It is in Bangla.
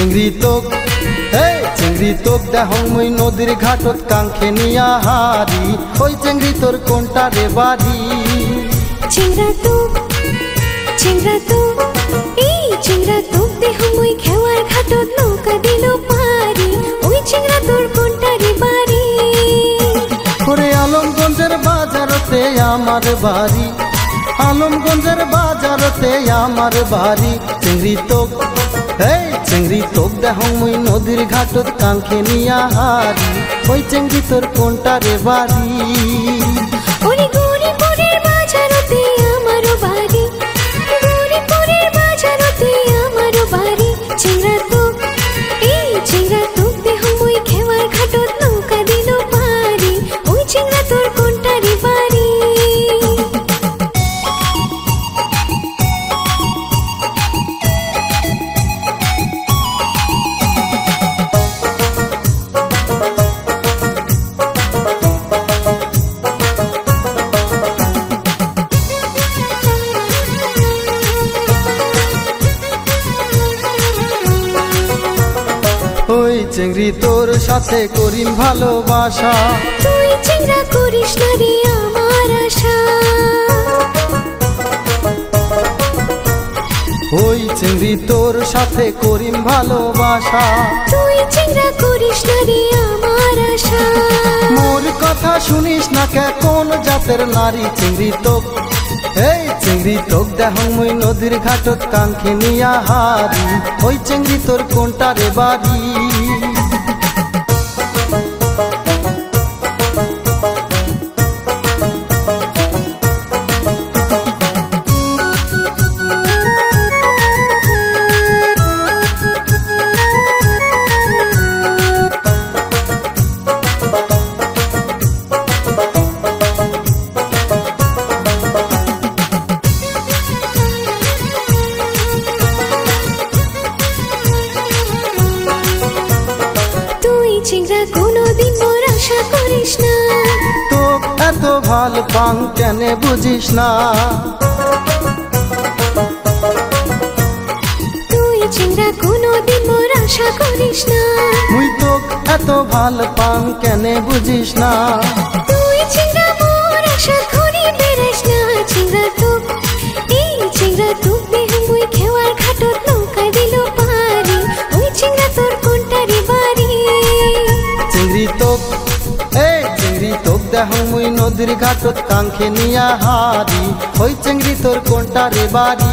চিংড়ি তোক চিংড়ি তোক দেহং মুই নদীর ঘাটত কাঙ্ক্ষে নিয়া হারি ওই চিংড়ি তোর কোনটা রে বাড়ি চিংড়া তোক এই চিংড়া তোক দেহং মুই খেওয়ার ঘাটত নৌকা দিল পারি ওই চিংড়া তোর কোনটা রে বাড়ি ওরে আলমগঞ্জের বাজারতে আমার বাড়ি আলমগঞ্জের বাজারতে আমার বাড়ি চিংড়ি তোক চিংড়ি তোক দেহং মুই নদীর ঘাটত কাঙ্ক্ষে নিয়া হারি ওই চিংড়ি তোর কোনটা রে বাড়ি ওরে গৌরীপুরের বাজারতে আমারও বাড়ি গৌরীপুরের বাজারতে আমারও বাড়ি চিংড়া তোক এই চিংড়া তোক দেহং মুই খেওয়ার ঘাটত নৌকা দিল পারি ওই চিংড়া তোর কোনটা রে বাড়ি ওই চিংড়ি তোর সাথে করিম ভালোবাসা তুই চিংড়া করিস না রে আমার আশা ওই চিংড়ি তোর সাথে করিম ভালোবাসা তুই চিংড়া করিস না রে আমার আশা মোর কথা শুনিস না কে কোন জাতের নারী চিংড়ি তোক চিংড়ি তোক দেহং মুই নদীর ঘাটত কাঙ্ক্ষে নিয়া হারি ওই চিংড়ি তোর কোনটা রে বাড়ি চিংড়া কোনোদিন মোর আশা করিস না তোক এত ভাল পাং কেন বুঝিস না তুই চিংড়া কোনোদিন মোর আশা করিস না মুই তোক এত ভাল পাং কেন বুঝিস না তুই চিংড়া মোর আশা করি বেড়াস না চিংড়া তোক এই চিংড়া তোক দেহং মুই খেওয়ার ঘাটত নৌকা দিল পারি ওই চিংড়া তোর কোনটা রে বাড়ি চিংড়ি তোক চিংড়ি তোক দেহং মুই নদীর ঘাটত কাঙ্ক্ষে নিয়া হারি ওই চিংড়ি তোর কোনটা রে বাড়ি